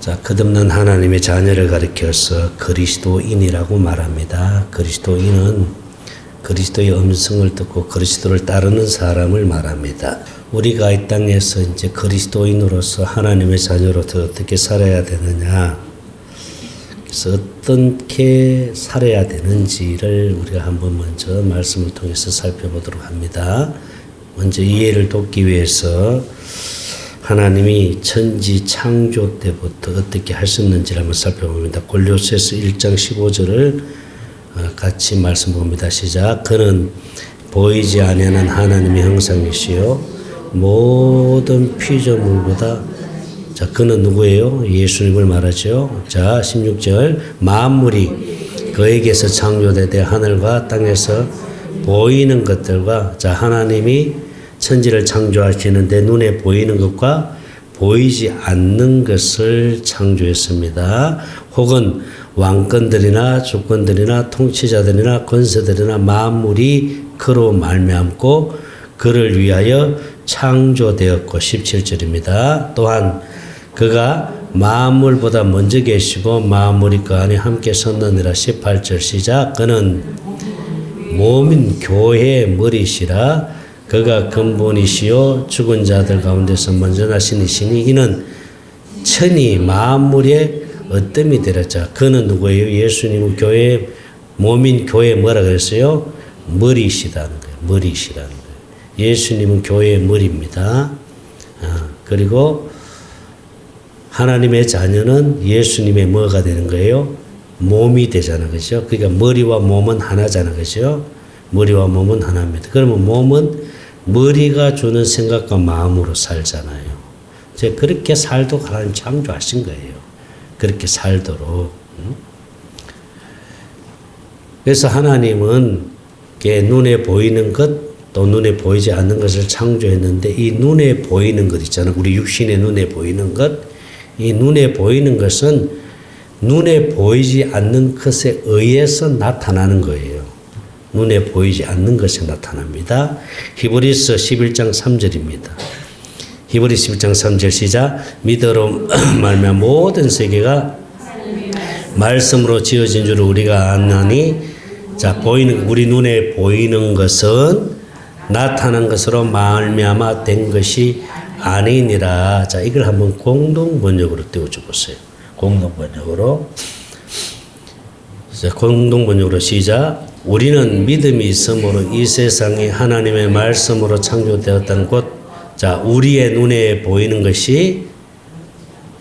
자, 끝없는 하나님의 자녀를 가리켜서 그리스도인이라고 말합니다. 그리스도인은 그리스도의 음성을 듣고 그리스도를 따르는 사람을 말합니다. 우리가 이 땅에서 이제 그리스도인으로서 하나님의 자녀로서 어떻게 살아야 되느냐, 그래서 어떻게 살아야 되는지를 우리가 한번 먼저 말씀을 통해서 살펴보도록 합니다. 먼저 이해를 돕기 위해서 하나님이 천지 창조 때부터 어떻게 하셨는지를 한번 살펴봅니다. 골로새서 1장 15절을 같이 말씀 봅니다. 시작. 그는 보이지 아니하는 하나님의 형상이시요 모든 피조물보다, 자, 그는 누구예요? 예수님을 말하죠. 자, 16절. 만물이 그에게서 창조되되 하늘과 땅에서 보이는 것들과, 자, 하나님이 천지를 창조하시는데 눈에 보이는 것과 보이지 않는 것을 창조했습니다. 혹은 왕권들이나 주권들이나 통치자들이나 권세들이나 만물이 그로 말미암고 그를 위하여 창조되었고, 17절입니다. 또한 그가 만물보다 먼저 계시고 만물이 그 안에 함께 섰느니라. 18절 시작. 그는 몸인 교회의 머리시라. 그가 근본이시요 죽은 자들 가운데서 먼저 나신 이시니 이는 천이 만물의 어뜸이 되었자. 그는 누구예요? 예수님은 교회 몸인 교회 뭐라 그랬어요? 머리시다는 거예요. 머리시라는 거예요. 예수님은 교회의 머리입니다. 그리고 하나님의 자녀는 예수님의 뭐가 되는 거예요? 몸이 되잖아, 그죠? 그러니까 머리와 몸은 하나잖아, 그죠? 머리와 몸은 하나입니다. 그러면 몸은 머리가 주는 생각과 마음으로 살잖아요. 이제 그렇게 살도록 하나님 창조하신 거예요. 그렇게 살도록. 그래서 하나님은 눈에 보이는 것, 또 눈에 보이지 않는 것을 창조했는데, 이 눈에 보이는 것 있잖아요. 우리 육신의 눈에 보이는 것, 이 눈에 보이는 것은 눈에 보이지 않는 것에 의해서 나타나는 거예요. 눈에 보이지 않는 것이 나타납니다. 히브리서 11장 3절입니다. 히브리서 11장 3절 시작. 믿음으로 말미암아 모든 세계가 말씀으로 지어진 줄을 우리가 아나니, 자, 보이는, 우리 눈에 보이는 것은 나타난 것으로 말미암아 된 것이 아니니라. 자, 이걸 한번 공동 번역으로 띄워줘 보세요. 공동 번역으로. 자, 공동 번역으로 시작. 우리는 믿음이 있으므로 이 세상이 하나님의 말씀으로 창조되었다는 것, 자, 우리의 눈에 보이는 것이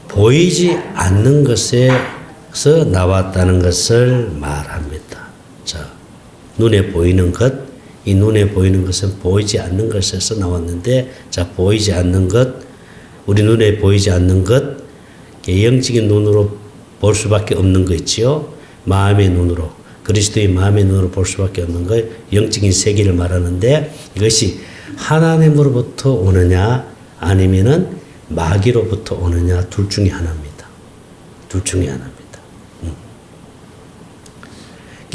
보이지 않는 것에서 나왔다는 것을 말합니다. 자, 눈에 보이는 것, 이 눈에 보이는 것은 보이지 않는 것에서 나왔는데, 자, 보이지 않는 것, 우리 눈에 보이지 않는 것, 영적인 눈으로 볼 수밖에 없는 거 있지요. 마음의 눈으로, 그리스도의 마음의 눈으로 볼 수밖에 없는 거, 영적인 세계를 말하는데, 이것이 하나님으로부터 오느냐 아니면은 마귀로부터 오느냐, 둘 중에 하나입니다. 둘 중에 하나입니다.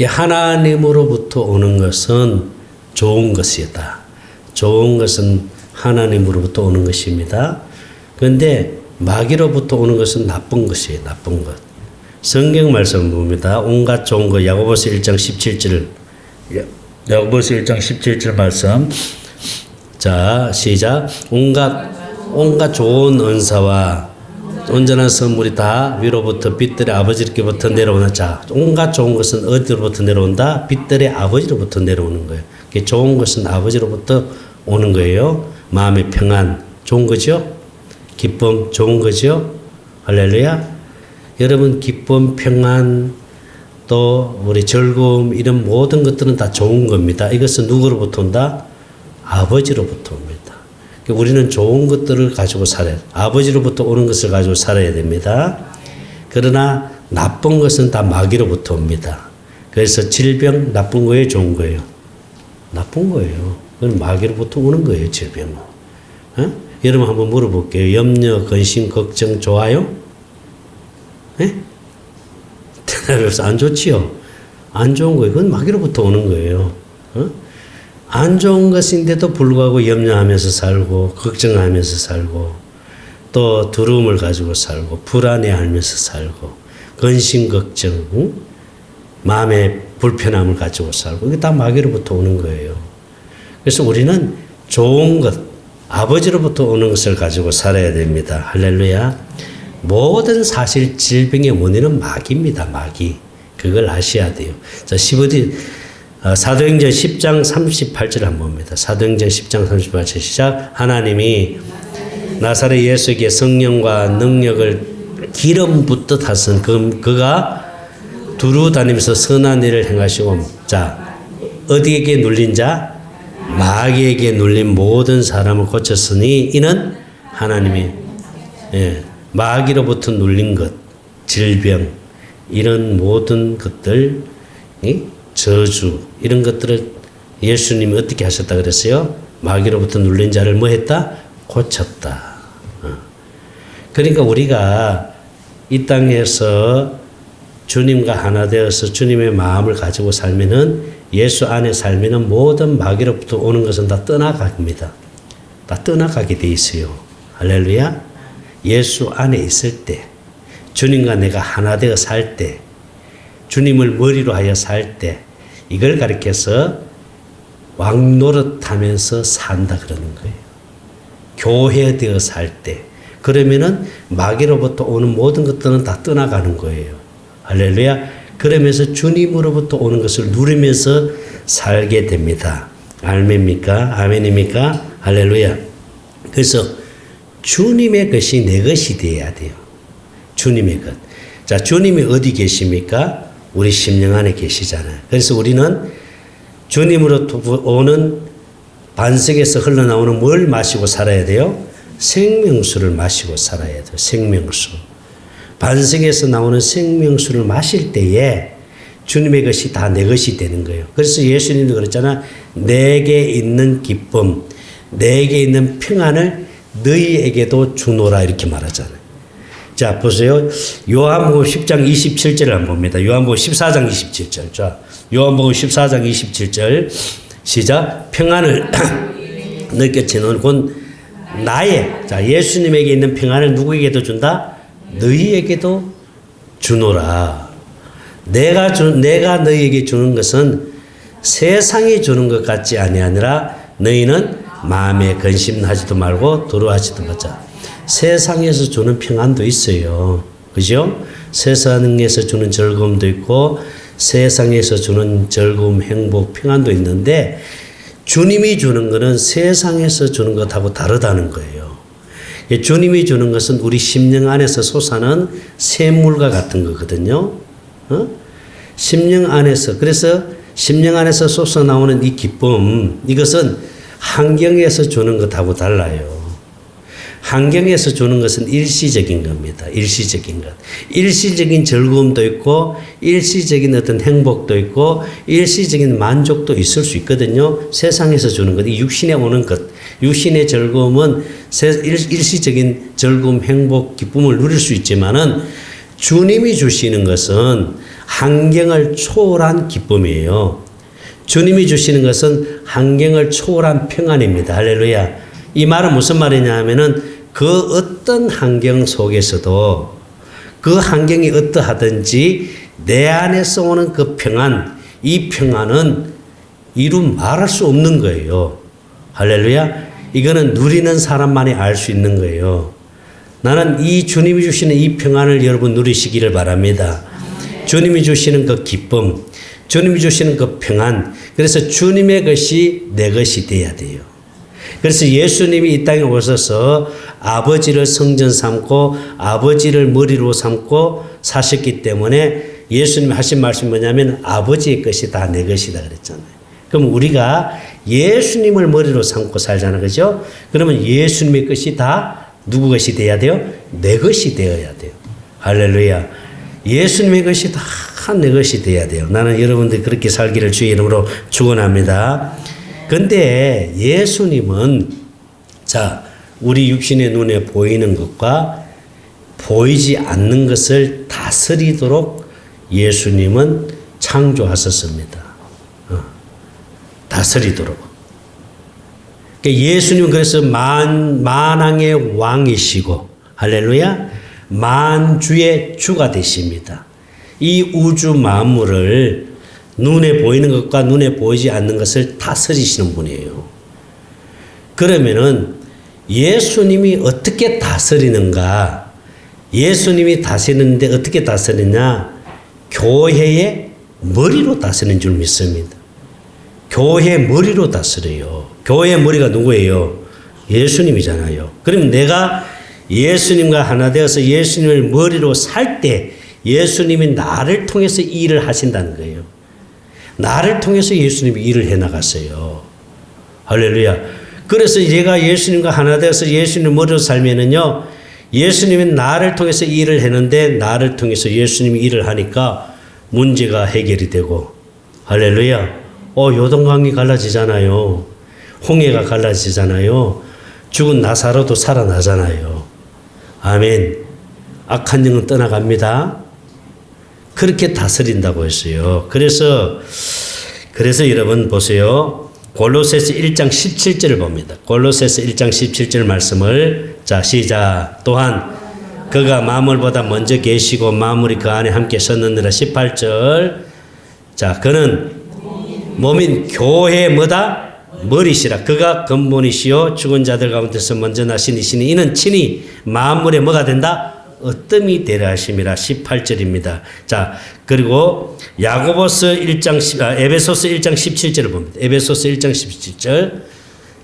하나님으로부터 오는 것은 좋은 것이다. 좋은 것은 하나님으로부터 오는 것입니다. 그런데 마귀로부터 오는 것은 나쁜 것이에요. 나쁜 것. 성경 말씀 봅니다. 온갖 좋은 것, 야고보서 1장 17절, 야고보서 1장 17절 말씀. 자, 시작. 온갖 좋은 은사와 온전한 선물이 다 위로부터 빛들의 아버지께부터 내려오는, 자, 온갖 좋은 것은 어디로부터 내려온다? 빛들의 아버지로부터 내려오는 거예요. 좋은 것은 아버지로부터 오는 거예요. 마음의 평안, 좋은 거죠? 기쁨, 좋은 거죠? 할렐루야. 여러분, 기쁨, 평안, 또 우리 즐거움, 이런 모든 것들은 다 좋은 겁니다. 이것은 누구로부터 온다? 아버지로부터 옵니다. 우리는 좋은 것들을 가지고 살아야, 아버지로부터 오는 것을 가지고 살아야 됩니다. 그러나 나쁜 것은 다 마귀로부터 옵니다. 그래서 질병, 나쁜 거예요, 좋은 거예요? 나쁜 거예요. 그건 마귀로부터 오는 거예요, 질병은. 여러분 한번 물어볼게요. 염려, 근심, 걱정 좋아요? 예? 대답해서 안 좋지요? 안 좋은 거예요. 그건 마귀로부터 오는 거예요. 안 좋은 것인데도 불구하고 염려하면서 살고, 걱정하면서 살고, 또 두려움을 가지고 살고 불안해하면서 살고 근심 걱정, 응? 마음의 불편함을 가지고 살고 이게 다 마귀로부터 오는 거예요. 그래서 우리는 좋은 것, 아버지로부터 오는 것을 가지고 살아야 됩니다. 할렐루야. 모든 사실 질병의 원인은 마귀입니다. 마귀. 그걸 아셔야 돼요. 자, 사도행전 10장 38절 한번 봅니다. 사도행전 10장 38절 시작. 하나님이 나사렛 예수에게 성령과 능력을 기름 붓듯 하신 그가 두루 다니면서 선한 일을 행하시고, 자, 어디에게 눌린 자? 마귀에게 눌린 모든 사람을 고쳤으니 이는 하나님이, 마귀로부터 눌린 것, 질병, 이런 모든 것들, 저주, 이런 것들을 예수님이 어떻게 하셨다 그랬어요? 마귀로부터 눌린 자를 뭐 했다? 고쳤다. 그러니까 우리가 이 땅에서 주님과 하나 되어서 주님의 마음을 가지고 살면은, 예수 안에 살면은 모든 마귀로부터 오는 것은 다 떠나갑니다. 다 떠나가게 돼 있어요. 할렐루야. 예수 안에 있을 때, 주님과 내가 하나 되어 살 때, 주님을 머리로 하여 살 때, 이걸 가리켜서 왕노릇하면서 산다 그러는 거예요. 교회되어 살 때, 그러면은 마귀로부터 오는 모든 것들은 다 떠나가는 거예요. 할렐루야. 그러면서 주님으로부터 오는 것을 누리면서 살게 됩니다. 아멘입니까? 아멘입니까? 할렐루야. 그래서 주님의 것이 내 것이 되어야 돼요. 주님의 것. 자, 주님이 어디 계십니까? 우리 심령 안에 계시잖아요. 그래서 우리는 주님으로부터 오는 반석에서 흘러나오는 뭘 마시고 살아야 돼요? 생명수를 마시고 살아야 돼요. 생명수. 반석에서 나오는 생명수를 마실 때에 주님의 것이 다 내 것이 되는 거예요. 그래서 예수님도 그랬잖아. 내게 있는 기쁨, 내게 있는 평안을 너희에게도 주노라 이렇게 말하잖아요. 자, 보세요. 요한복음 10장 27절을 한번 봅니다. 요한복음 14장 27절. 자, 요한복음 14장 27절. 시작. 평안을 느껴지는 곧 나의, 자, 예수님에게 있는 평안을 누구에게도 준다? 너희에게도 주노라. 내가 너희에게 주는 것은 세상이 주는 것 같지 아니하니라. 너희는 마음에 근심하지도 말고 두려워하지도 마자. 세상에서 주는 평안도 있어요. 그죠? 세상에서 주는 즐거움도 있고 세상에서 주는 즐거움, 행복, 평안도 있는데 주님이 주는 것은 세상에서 주는 것하고 다르다는 거예요. 주님이 주는 것은 우리 심령 안에서 솟아나는 샘물과 같은 거거든요. 심령 안에서, 그래서 심령 안에서 솟아나오는 이 기쁨, 이것은 환경에서 주는 것하고 달라요. 환경에서 주는 것은 일시적인 겁니다. 일시적인 것. 일시적인 즐거움도 있고, 일시적인 어떤 행복도 있고, 일시적인 만족도 있을 수 있거든요. 세상에서 주는 것, 이 육신에 오는 것. 육신의 즐거움은 일시적인 즐거움, 행복, 기쁨을 누릴 수 있지만은 주님이 주시는 것은 환경을 초월한 기쁨이에요. 주님이 주시는 것은 환경을 초월한 평안입니다. 할렐루야. 이 말은 무슨 말이냐 하면은 그 어떤 환경 속에서도 그 환경이 어떠하든지 내 안에서 오는 그 평안, 이 평안은 이루 말할 수 없는 거예요. 할렐루야. 이거는 누리는 사람만이 알 수 있는 거예요. 나는 이 주님이 주시는 이 평안을 여러분 누리시기를 바랍니다. 주님이 주시는 그 기쁨, 주님이 주시는 그 평안, 그래서 주님의 것이 내 것이 돼야 돼요. 그래서 예수님이 이 땅에 오셔서 아버지를 성전 삼고 아버지를 머리로 삼고 사셨기 때문에 예수님이 하신 말씀이 뭐냐면 아버지의 것이 다 내 것이다 그랬잖아요. 그럼 우리가 예수님을 머리로 삼고 살잖아요. 그죠? 그러면 예수님의 것이 다 누구 것이 돼야 돼요? 내 것이 되어야 돼요. 할렐루야. 예수님의 것이 다 내 것이 돼야 돼요. 나는 여러분들이 그렇게 살기를 주의 이름으로 축원합니다. 근데 예수님은 자, 우리 육신의 눈에 보이는 것과 보이지 않는 것을 다스리도록 예수님은 창조하셨습니다. 다스리도록. 예수님은 그래서 만왕의 왕이시고, 할렐루야. 만주의 주가 되십니다. 이 우주 만물을 눈에 보이는 것과 눈에 보이지 않는 것을 다스리시는 분이에요. 그러면은 예수님이 어떻게 다스리는가? 예수님이 다스리는데 어떻게 다스리냐? 교회의 머리로 다스리는 줄 믿습니다. 교회의 머리로 다스려요. 교회의 머리가 누구예요? 예수님이잖아요. 그럼 내가 예수님과 하나 되어서 예수님을 머리로 살 때 예수님이 나를 통해서 이 일을 하신다는 거예요. 나를 통해서 예수님이 일을 해나갔어요. 할렐루야. 그래서 제가 예수님과 하나 되어서 예수님을 머리로 살면은요, 예수님이 나를 통해서 일을 했는데 나를 통해서 예수님이 일을 하니까 문제가 해결이 되고, 할렐루야. 요동강이 갈라지잖아요. 홍해가 갈라지잖아요. 죽은 나사로도 살아나잖아요. 아멘. 악한 영은 떠나갑니다. 그렇게 다스린다고 했어요. 그래서 여러분 보세요. 골로새서 1장 17절을 봅니다. 골로새서 1장 17절 말씀을 자 시작. 또한 그가 만물보다 먼저 계시고 만물이 그 안에 함께 섰느니라. 18절. 자, 그는 몸인 교회의 뭐다? 머리시라. 그가 근본이시요 죽은 자들 가운데서 먼저 나신 이시니 이는 친히 만물에 뭐가 된다? 어뜸이 되려 하심이라. 18절입니다. 자, 그리고 야고보서 1장 에베소서 1장 17절을 봅니다. 에베소서 1장 17절.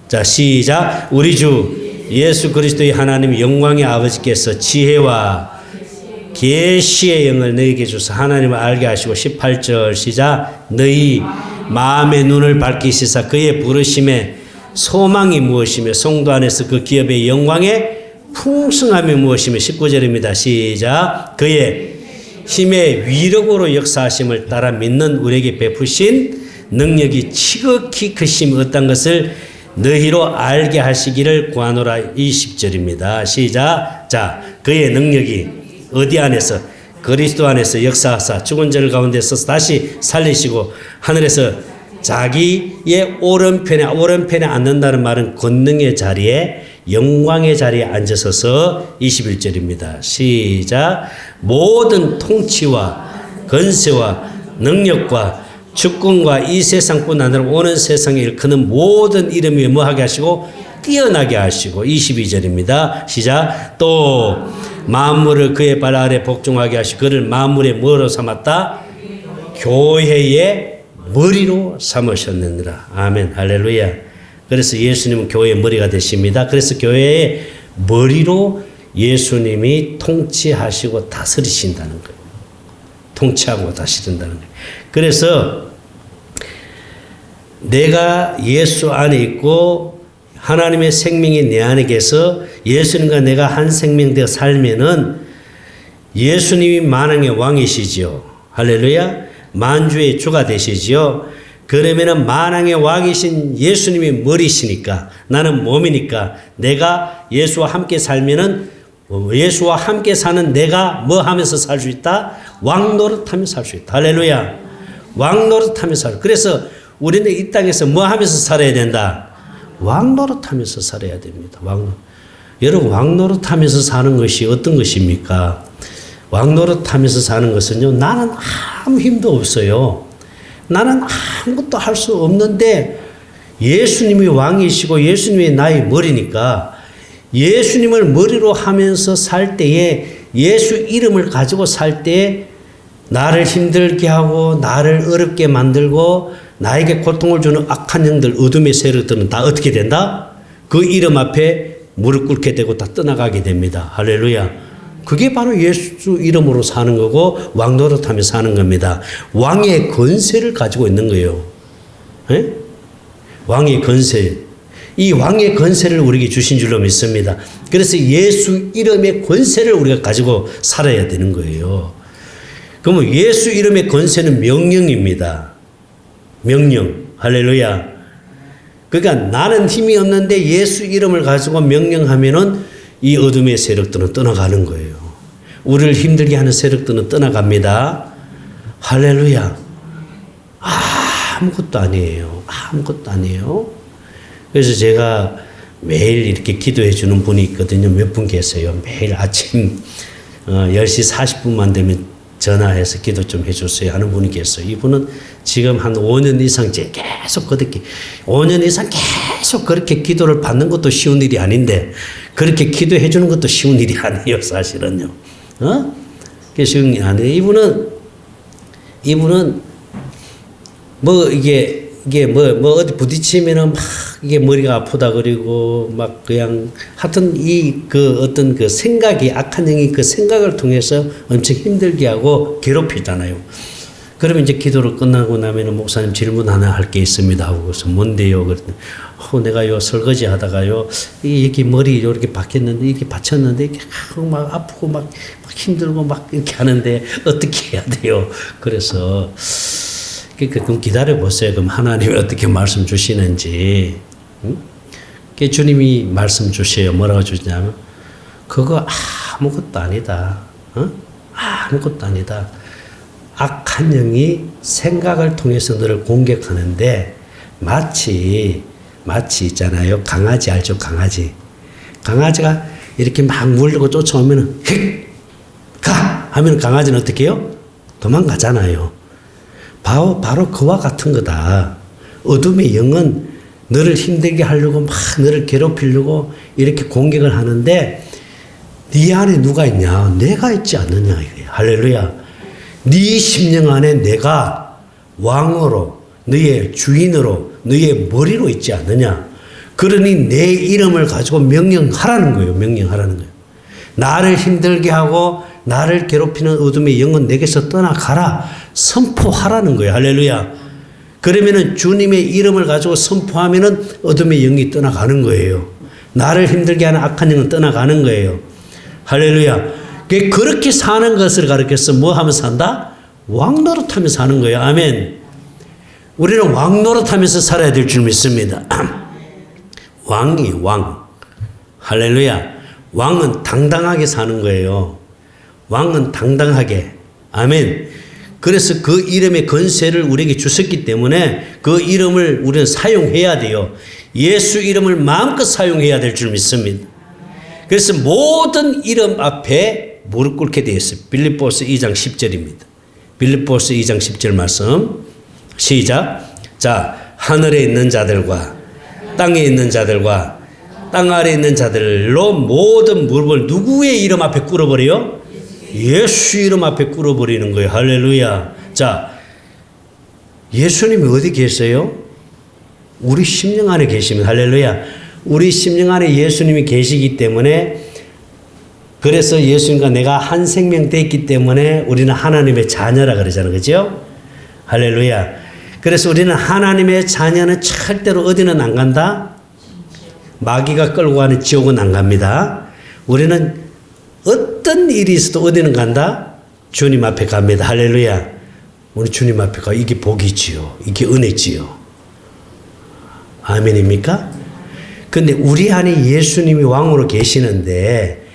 자, 시작. 우리 주 예수 그리스도의 하나님 영광의 아버지께서 지혜와 계시의 영을 너희에게 주사 하나님을 알게 하시고. 18절 시작. 너희 마음의 눈을 밝히시사 그의 부르심의 소망이 무엇이며 성도 안에서 그 기업의 영광의 풍성함이 무엇이며. 19절입니다. 시작. 그의 힘의 위력으로 역사하심을 따라 믿는 우리에게 베푸신 능력이 지극히 크심이 어떤 것을 너희로 알게 하시기를 구하노라. 20절입니다. 시작. 자, 그의 능력이 어디 안에서? 그리스도 안에서 역사하사 죽은 자들 가운데서 다시 살리시고 하늘에서 자기의 오른편에 앉는다는 말은 권능의 자리에 영광의 자리에 앉으셔서. 21절입니다. 시작. 모든 통치와 권세와 능력과 주권과 이 세상뿐 아니라 오는 세상에 일컫는 모든 이름이 뭐하게 하시고 뛰어나게 하시고. 22절입니다. 시작. 또 만물을 그의 발 아래 복종하게 하시고 그를 만물의 뭐로 삼았다? 교회의 머리로 삼으셨느니라. 아멘. 할렐루야. 그래서 예수님은 교회의 머리가 되십니다. 그래서 교회의 머리로 예수님이 통치하시고 다스리신다는 거예요. 통치하고 다스린다는 거예요. 그래서 내가 예수 안에 있고 하나님의 생명이 내 안에 계서 예수님과 내가 한 생명 되어 살면은 예수님이 만왕의 왕이시지요. 할렐루야. 만주의 주가 되시지요. 그러면은 만왕의 왕이신 예수님이 머리시니까 나는 몸이니까 내가 예수와 함께 살면은 예수와 함께 사는 내가 뭐 하면서 살 수 있다? 왕노릇하며 살 수 있다. 할렐루야. 왕노릇하며 살. 그래서 우리는 이 땅에서 뭐 하면서 살아야 된다? 왕노릇하면서 살아야 됩니다. 여러분, 왕노릇하면서 사는 것이 어떤 것입니까? 왕노릇하면서 사는 것은요, 나는 아무 힘도 없어요. 나는 아무것도 할 수 없는데 예수님이 왕이시고 예수님이 나의 머리니까 예수님을 머리로 하면서 살 때에 예수 이름을 가지고 살 때에 나를 힘들게 하고 나를 어렵게 만들고 나에게 고통을 주는 악한 영들, 어둠의 세력들은 다 어떻게 된다? 그 이름 앞에 무릎 꿇게 되고 다 떠나가게 됩니다. 할렐루야. 그게 바로 예수 이름으로 사는 거고 왕노릇하며 사는 겁니다. 왕의 권세를 가지고 있는 거예요. 에? 왕의 권세. 이 왕의 권세를 우리에게 주신 줄로 믿습니다. 그래서 예수 이름의 권세를 우리가 가지고 살아야 되는 거예요. 그러면 예수 이름의 권세는 명령입니다. 명령. 할렐루야. 그러니까 나는 힘이 없는데 예수 이름을 가지고 명령하면은 이 어둠의 세력들은 떠나가는 거예요. 우리를 힘들게 하는 세력들은 떠나갑니다. 할렐루야. 아무것도 아니에요. 아무것도 아니에요. 그래서 제가 매일 이렇게 기도해 주는 분이 있거든요. 몇 분 계세요. 매일 아침 10시 40분만 되면 전화해서 기도 좀 해주세요 하는 분이 계세요. 이분은 지금 한 5년 이상 계속 그렇게 5년 이상 계속 그렇게 기도를 받는 것도 쉬운 일이 아닌데 그렇게 기도해 주는 것도 쉬운 일이 아니에요. 사실은요. 그게 쉬운 일이 아니에요. 이분은 뭐 이게 뭐 어디 부딪히면은 막 이게 머리가 아프다 그리고 막 그냥 하여튼 어떤 그 생각이 악한 영이 그 생각을 통해서 엄청 힘들게 하고 괴롭히잖아요. 그러면 이제 기도를 끝나고 나면은 목사님 질문 하나 할 게 있습니다 하고 그래서 뭔데요? 그랬더니 내가 설거지 하다가요 이게 머리 이렇게 박혔는데 이게 받쳤는데 이게 막 아프고 막 힘들고 막 이렇게 하는데 어떻게 해야 돼요? 그래서 그럼 기다려 보세요. 그럼 하나님이 어떻게 말씀 주시는지. 주님이 말씀 주셔요. 뭐라고 주시냐면 그거 아무것도 아니다. 아무것도 아니다. 악한 영이 생각을 통해서 너를 공격하는데 마치 있잖아요. 강아지 알죠? 강아지가 이렇게 막 물고 쫓아오면은 가 하면 강아지는 어떻게 해요? 도망가잖아요. 바로 그와 같은 거다. 어둠의 영은 너를 힘들게 하려고 막 너를 괴롭히려고 이렇게 공격을 하는데 네 안에 누가 있냐? 내가 있지 않느냐 이거예요. 할렐루야. 네 심령 안에 내가 왕으로 너의 주인으로 너의 머리로 있지 않느냐? 그러니 내 이름을 가지고 명령하라는 거예요. 명령하라는 거예요. 나를 힘들게 하고 나를 괴롭히는 어둠의 영은 내게서 떠나가라. 선포하라는 거예요. 할렐루야. 그러면은 주님의 이름을 가지고 선포하면은 어둠의 영이 떠나가는 거예요. 나를 힘들게 하는 악한 영은 떠나가는 거예요. 할렐루야. 그렇게 사는 것을 가르쳐서 뭐 하면서 산다? 왕노릇하면서 사는 거예요. 아멘. 우리는 왕노릇하면서 살아야 될 줄 믿습니다. 왕이 왕. 할렐루야. 왕은 당당하게 사는 거예요. 왕은 당당하게. 아멘. 그래서 그 이름의 권세를 우리에게 주셨기 때문에 그 이름을 우리는 사용해야 돼요. 예수 이름을 마음껏 사용해야 될 줄 믿습니다. 그래서 모든 이름 앞에 무릎 꿇게 되어 있어요. 빌립보서 2장 10절입니다. 빌립보서 2장 10절 말씀. 시작. 자, 하늘에 있는 자들과 땅에 있는 자들과 땅 아래에 있는 자들로 모든 무릎을 누구의 이름 앞에 꿇어버려요? 예수 이름 앞에 꿇어버리는 거예요. 할렐루야. 자, 예수님이 어디 계세요? 우리 심령 안에 계시면 할렐루야. 우리 심령 안에 예수님이 계시기 때문에 그래서 예수님과 내가 한 생명 됐기 때문에 우리는 하나님의 자녀라 그러잖아요. 그죠? 할렐루야. 그래서 우리는 하나님의 자녀는 절대로 어디는 안 간다? 마귀가 끌고 가는 지옥은 안 갑니다. 우리는 어떤 일이 있어도 어디는 간다? 주님 앞에 갑니다. 할렐루야. 우리 주님 앞에 가. 이게 복이지요. 이게 은혜지요. 아멘입니까? 근데 우리 안에 예수님이 왕으로 계시는데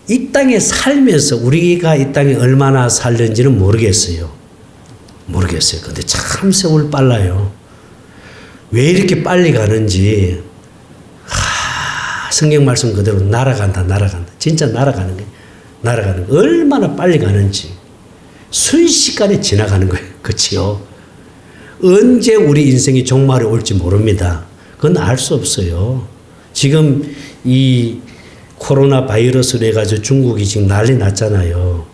이 땅에 살면서 우리가 이 땅에 얼마나 살는지는 모르겠어요. 근데 참 세월 빨라요. 왜 이렇게 빨리 가는지. 성경 말씀 그대로 날아간다. 진짜 날아가는 거예요. 얼마나 빨리 가는지. 순식간에 지나가는 거예요. 그치요? 언제 우리 인생이 종말이 올지 모릅니다. 그건 알 수 없어요. 지금 이 코로나 바이러스로 해가지고 중국이 지금 난리 났잖아요.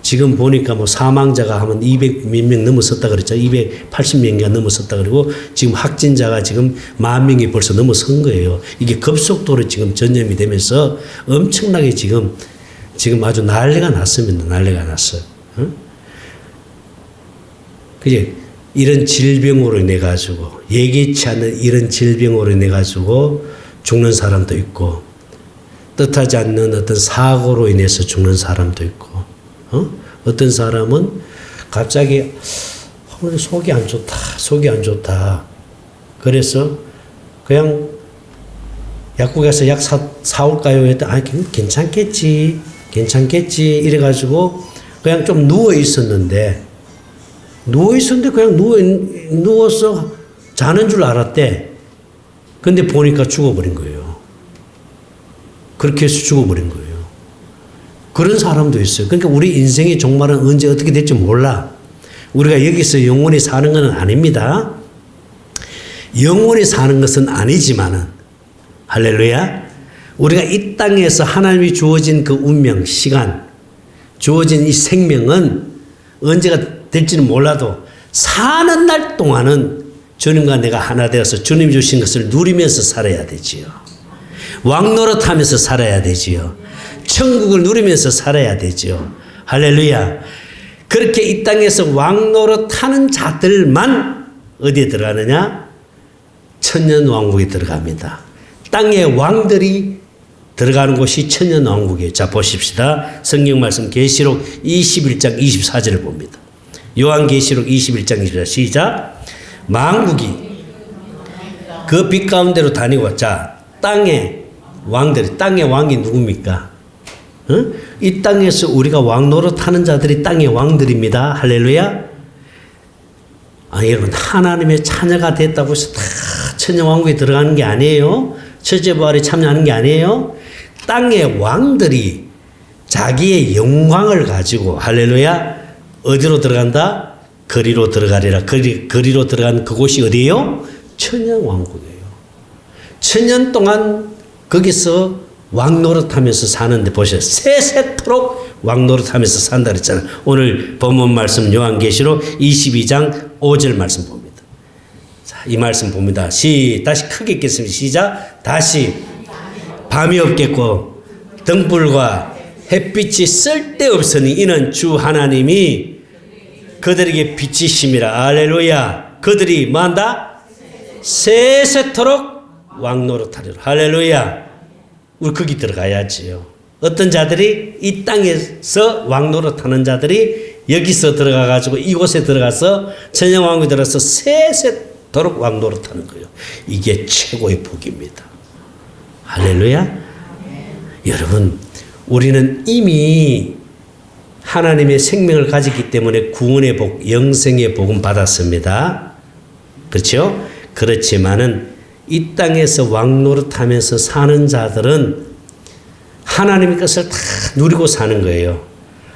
지금 보니까 뭐 사망자가 하면 200 몇 명 넘어섰다 그랬죠. 280명이 넘어섰다 그리고 지금 확진자가 지금 10,000명이 벌써 넘어선 거예요. 이게 급속도로 지금 전염이 되면서 엄청나게 지금 아주 난리가 났습니다. 난리가 났어요. 그게 이런 질병으로 인해 가지고 예기치 않는 이런 질병으로 인해 가지고 죽는 사람도 있고 뜻하지 않는 어떤 사고로 인해서 죽는 사람도 있고 어떤 사람은 갑자기 속이 안 좋다. 그래서 그냥 약국 가서 약 사올까요? 했더니 괜찮겠지. 이래가지고 그냥 좀 누워 있었는데 그냥 누워서 자는 줄 알았대. 근데 보니까 죽어버린 거예요. 그렇게 해서 죽어버린 거예요. 그런 사람도 있어요. 그러니까 우리 인생의 종말은 언제 어떻게 될지 몰라. 우리가 여기서 영원히 사는 건 아닙니다. 영원히 사는 것은 아니지만은, 할렐루야. 우리가 이 땅에서 하나님이 주어진 그 운명, 시간, 주어진 이 생명은 언제가 될지는 몰라도 사는 날 동안은 주님과 내가 하나 되어서 주님 주신 것을 누리면서 살아야 되지요. 왕노릇하면서 살아야 되지요. 천국을 누리면서 살아야 되지요. 할렐루야. 그렇게 이 땅에서 왕노릇하는 자들만 어디에 들어가느냐? 천년왕국에 들어갑니다. 땅의 왕들이 들어가는 곳이 천년왕국이에요. 자, 보십시다. 성경 말씀 계시록 21장 24절을 봅니다. 요한계시록 21장 24절 시작. 만국이 그 빛 가운데로 다니고, 자, 땅의 왕들이, 땅의 왕이 누굽니까? 이 땅에서 우리가 왕노릇하는 자들이 땅의 왕들입니다. 할렐루야. 아니, 여러분, 하나님의 자녀가 됐다고 해서 다 천년왕국에 들어가는 게 아니에요. 첫째부활에 참여하는 게 아니에요. 땅의 왕들이 자기의 영광을 가지고, 할렐루야, 어디로 들어간다? 거리로 들어가리라. 거리로 들어간 그곳이 어디예요? 천년왕국이에요. 천년 동안 거기서 왕노릇하면서 사는데 보세요. 세세토록 왕노릇하면서 산다 그랬잖아요. 오늘 본문 말씀 요한계시록 22장 5절 말씀 봅니다. 자, 이 말씀 봅니다. 다시 크게 읽겠습니다. 시작. 다시 밤이 없겠고 등불과 햇빛이 쓸데없으니 이는 주 하나님이 그들에게 빛이심이라. 할렐루야. 그들이 뭐한다? 세세토록 왕노릇하리라. 할렐루야. 우리 거기 들어가야지요. 어떤 자들이 이 땅에서 왕노릇하는 자들이 여기서 들어가가지고 이곳에 들어가서 천년왕국에 들어가서 세세토록 왕노릇하는 거예요. 이게 최고의 복입니다. 할렐루야. 여러분, 우리는 이미 하나님의 생명을 가졌기 때문에 구원의 복, 영생의 복은 받았습니다. 그렇죠? 그렇지만은 이 땅에서 왕노릇하면서 사는 자들은 하나님의 것을 다 누리고 사는 거예요.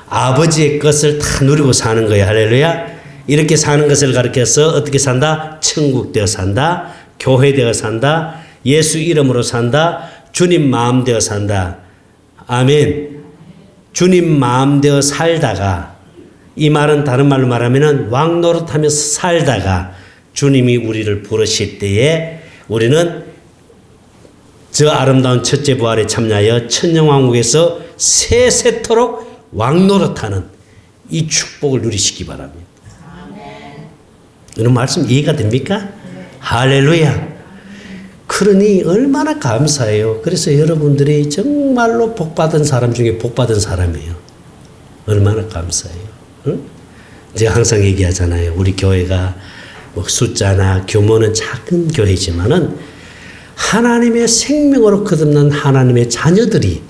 아버지의 것을 다 누리고 사는 거예요. 할렐루야. 이렇게 사는 것을 가르쳐서 어떻게 산다? 천국 되어 산다. 교회 되어 산다. 예수 이름으로 산다. 주님 마음 되어 산다. 아멘. 주님 마음 되어 살다가, 이 말은 다른 말로 말하면 왕노릇하면서 살다가 주님이 우리를 부르실 때에 우리는 저 아름다운 첫째 부활에 참여하여 천년왕국에서 세세토록 왕노릇하는 이 축복을 누리시기 바랍니다. 이런 말씀 이해가 됩니까? 할렐루야. 그러니 얼마나 감사해요. 그래서 여러분들이 정말로 복받은 사람 중에 복받은 사람이에요. 얼마나 감사해요. 응? 제가 항상 얘기하잖아요. 우리 교회가 뭐 숫자나 규모는 작은 교회지만은 하나님의 생명으로 거듭난 하나님의 자녀들이,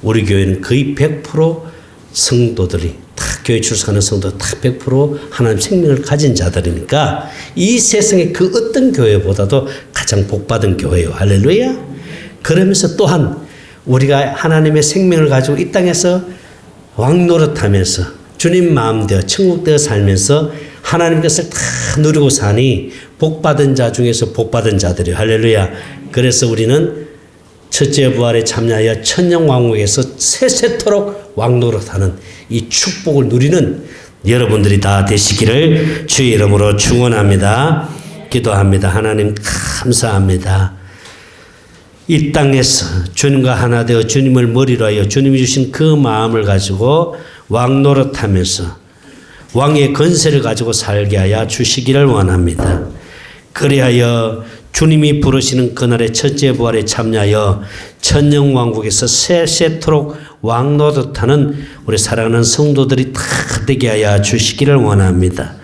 우리 교회는 거의 100% 성도들이, 다 교회 출석하는 성도 다 100% 하나님 생명을 가진 자들이니까 이 세상의 그 어떤 교회보다도 가장 복받은 교회요. 할렐루야. 그러면서 또한 우리가 하나님의 생명을 가지고 이 땅에서 왕노릇하면서 주님 마음대로 천국되어 살면서 하나님 것을 다 누리고 사니 복받은 자 중에서 복받은 자들이요. 할렐루야. 그래서 우리는 첫째 부활에 참여하여 천년왕국에서 세세토록 왕노릇하는 이 축복을 누리는 여러분들이 다 되시기를 주의 이름으로 축원합니다. 기도합니다. 하나님 감사합니다. 이 땅에서 주님과 하나 되어 주님을 머리로 하여 주님이 주신 그 마음을 가지고 왕노릇하면서 왕의 권세를 가지고 살게 하여 주시기를 원합니다. 그리하여 주님이 부르시는 그날의 첫째 부활에 참여하여 천년왕국에서 세세토록 왕노릇하는 우리 사랑하는 성도들이 다 되게 하여 주시기를 원합니다.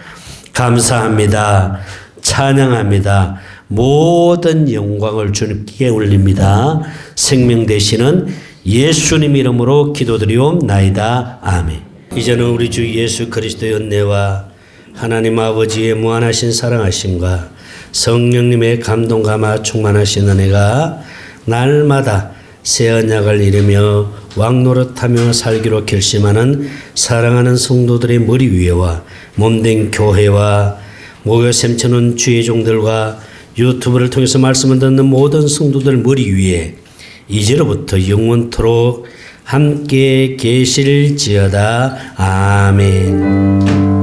감사합니다. 찬양합니다. 모든 영광을 주님께 올립니다. 생명 되시는 예수님 이름으로 기도드리옵나이다. 아멘. 이제는 우리 주 예수 그리스도의 은혜와 하나님 아버지의 무한하신 사랑하심과 성령님의 감동 감화 충만하신 은혜가 날마다 새 언약을 이루며 왕노릇하며 살기로 결심하는 사랑하는 성도들의 머리 위에와 몸된 교회와 목요 샘천은 주의 종들과 유튜브를 통해서 말씀을 듣는 모든 성도들 머리 위에 이제로부터 영원토록 함께 계실지어다. 아멘.